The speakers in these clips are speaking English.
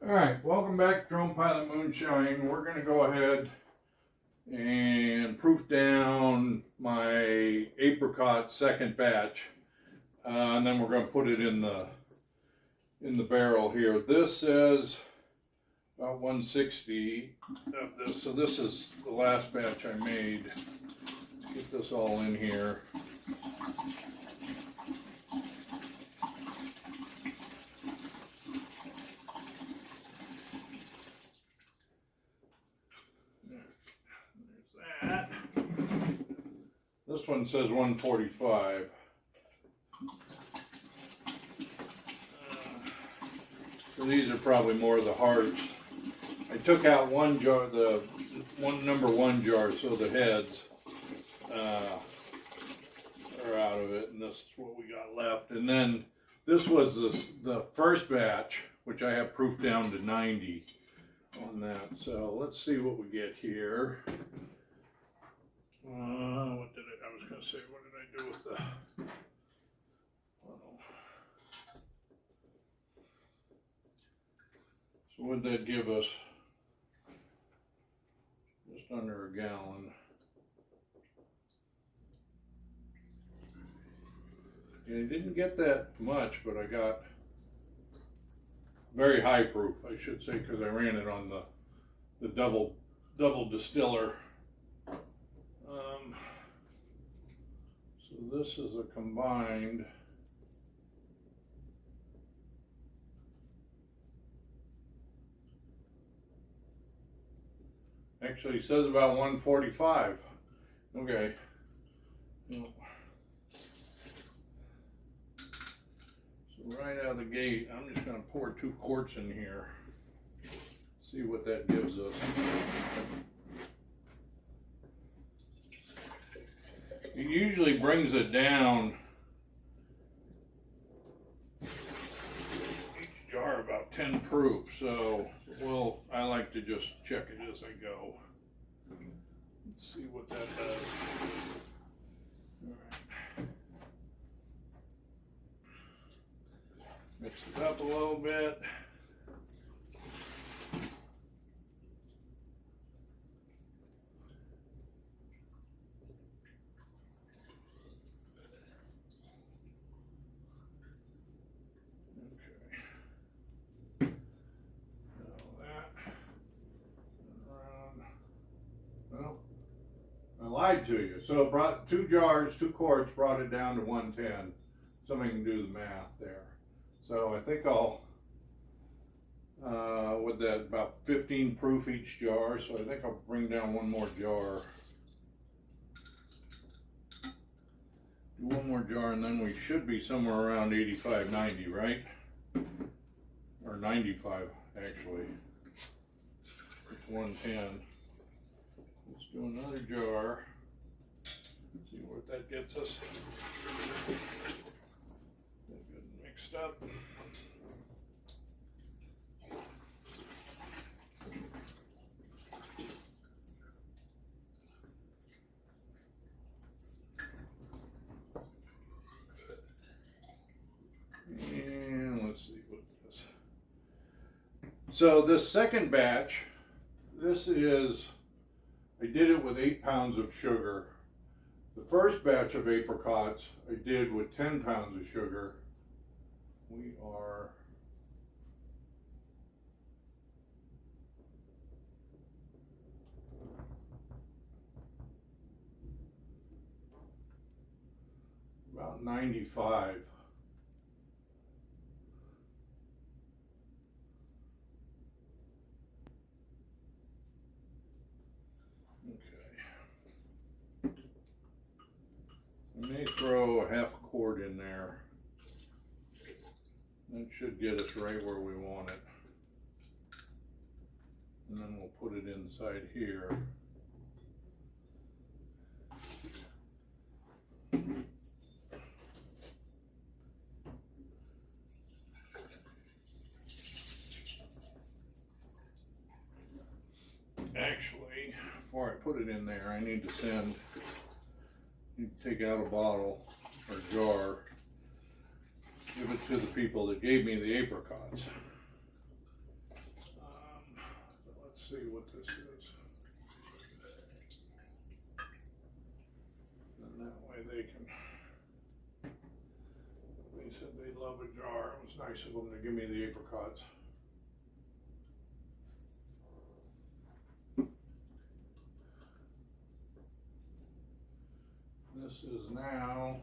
Alright, welcome back to Drone Pilot Moonshine. We're going to go ahead and proof down my apricot second batch. And then we're going to put it in the barrel here. This says about 160 of this. So this is the last batch I made. Get this all in here. This one says 145. So these are probably more of the hearts. I took out one jar, the number one jar, so the heads are out of it, and this is what we got left. And then this was the first batch, which I have proof down to 90 on that. So let's see what we get here. What did I was going to say, what did I do with the, so what did that give us? Just under a gallon. And I didn't get that much, but I got very high proof, I should say, because I ran it on the double distiller. So this is a combined actually it says about 145. Okay. So right out of the gate, I'm just going to pour 2 quarts in here. See what that gives us. It usually brings it down each jar about 10 proof, so I like to just check it as I go. Let's see what that does. All right. Mix it up a little bit. I lied to you. So it brought 2 jars, 2 quarts, brought it down to 110. Somebody can do the math there. So I think I'll, with that, about 15 proof each jar. So I think I'll bring down one more jar. Do one more jar, and then we should be somewhere around 85, 90, right? Or 95, actually. It's 110. Let's do another jar. See what that gets us. Get good mixed up. And let's see what this. So this second batch, this is, I did it with 8 pounds of sugar. The first batch of apricots I did with 10 pounds of sugar. We are about 95. I may throw a half quart in there. That should get us right where we want it. And then we'll put it inside here. Actually, before I put it in there, I need to take out a bottle or jar, give it to the people that gave me the apricots. see what this is. And that way they can, they said they love a jar. It was nice of them to give me the apricots. This is now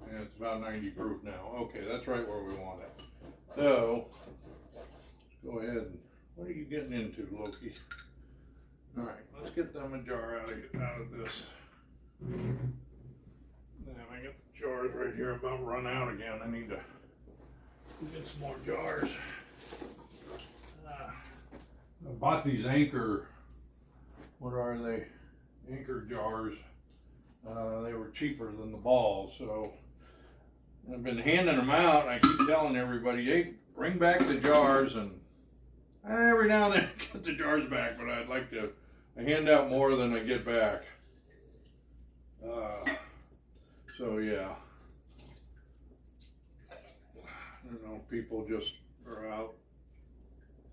and it's about 90 proof now. Okay, that's right where we want it. So, let's go ahead and, what are you getting into, Loki? All right, let's get them a jar out of this. Then I got the jars right here, about run out again. I need to get some more jars. I bought these Anchor, what are they? Anchor jars. They were cheaper than the balls, so I've been handing them out. I keep telling everybody, hey, bring back the jars, and every now and then I get the jars back, but I'd like to hand out more than I get back. So yeah, I don't know, people just are out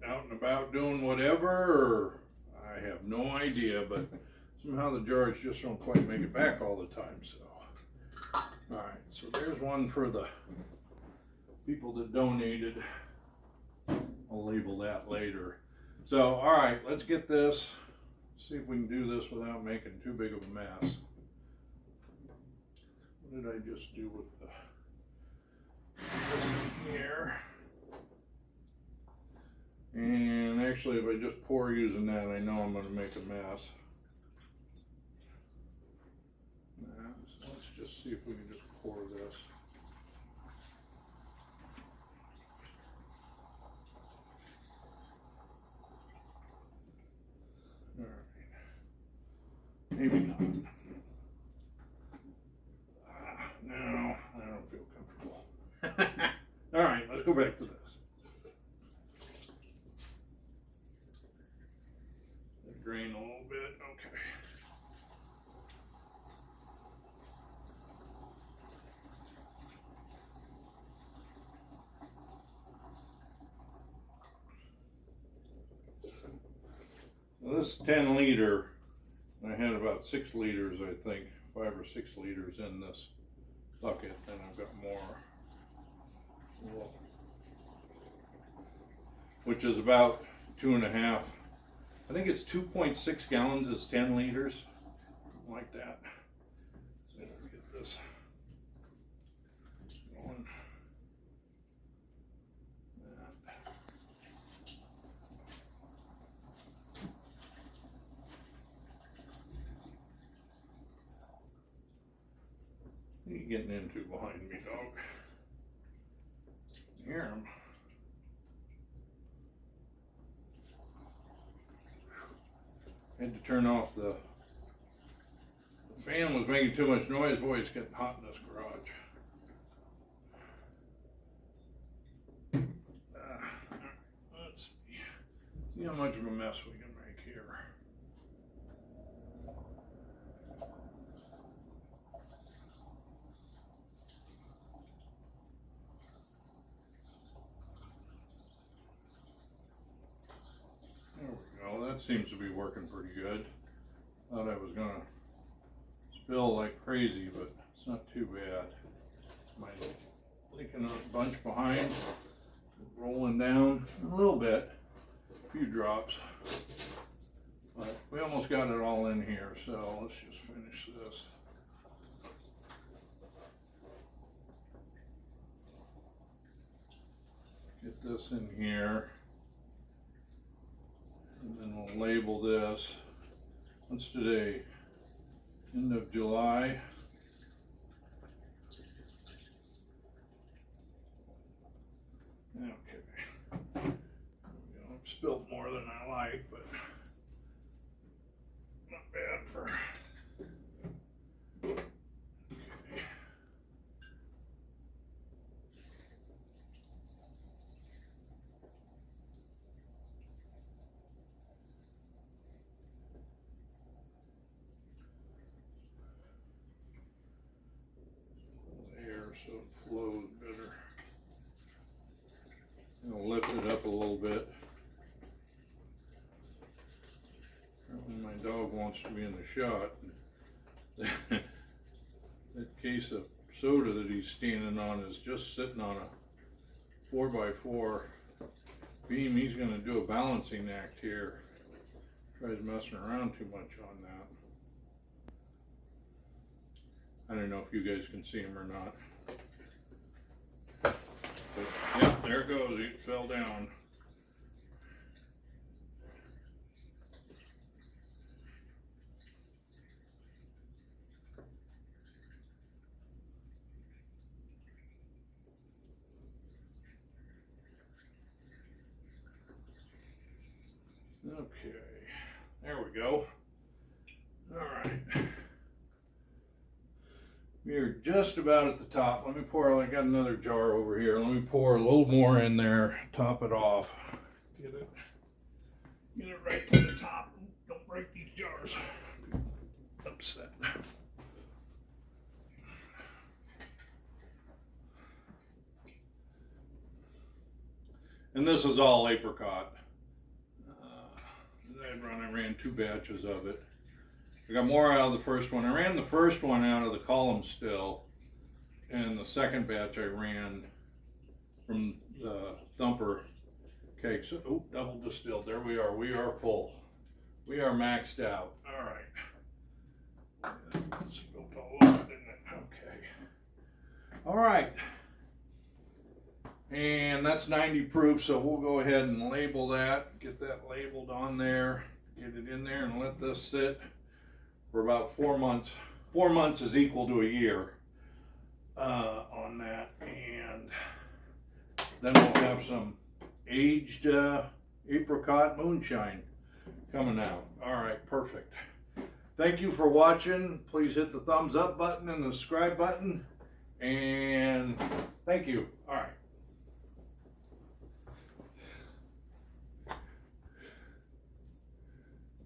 and about doing whatever, or I have no idea, but somehow the jars just don't quite make it back all the time. So, all right, so there's one for the people that donated. I'll label that later. So, all right, let's get this. See if we can do this without making too big of a mess. What did I just do with the here? And actually, if I just pour using that, I know I'm going to make a mess. Let's just see if we can just pour this. All right. Maybe not. No, I don't feel comfortable. All right, let's go back to this. Drain a little bit, okay. Well, this 10 liter, I had about 6 liters, I think, 5 or 6 liters in this bucket, and I've got more. Well, which is about 2.5. I think it's 2.6 gallons is 10 liters, like that. So let's get this going. What are you getting into behind me, dog? Hear him. Had to turn off the fan was making too much noise. Boy, it's getting hot in this garage. Let's see how much of a mess we can make here. That seems to be working pretty good. Thought I was gonna spill like crazy, but it's not too bad. Might leaking a bunch behind, rolling down a little bit, a few drops. But we almost got it all in here, so let's just finish this. Get this in here. And then we'll label this. What's today? End of July. Okay. I've spilled more than I like, but not bad for. Okay. dog wants to be in the shot. That case of soda that he's standing on is just sitting on a 4x4 beam. He's going to do a balancing act here. Tries messing around too much on that. I don't know if you guys can see him or not. But yeah, there it goes. He fell down. Okay, there we go. All right. We're just about at the top. Let me pour, I got another jar over here. Let me pour a little more in there, top it off. Get it right to the top. Don't break these jars. Upset. And this is all apricot. I ran 2 batches of it. I got more out of the first one. I ran the first one out of the column still, and the second batch I ran from the thumper cakes. Oh, double distilled. There we are. We are full. We are maxed out. All right. It spilled all over, didn't it? Okay. All right. And that's 90 proof, so we'll go ahead and label that, get that labeled on there, get it in there, and let this sit for about 4 months. 4 months is equal to a year on that, and then we'll have some aged apricot moonshine coming out. All right, perfect. Thank you for watching. Please hit the thumbs up button and the subscribe button, and thank you.